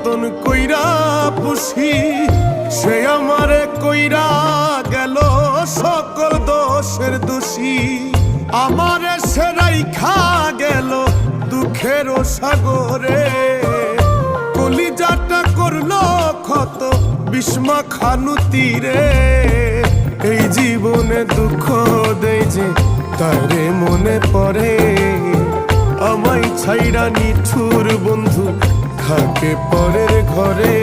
যতন কইরা পুষি সে আমারে কইরা গেল সকল দোষের দোষী। আমারে সে রাইখা গেল দুঃখের সাগরে, কলিজাটা করলো ক্ষত বিস্মা খানু তীরে। এই জীবনে দুঃখ দেয় যে তারে মনে পড়ে, আমায় ছাইড়া নিঠুর বন্ধু থাকে পরের ঘরে।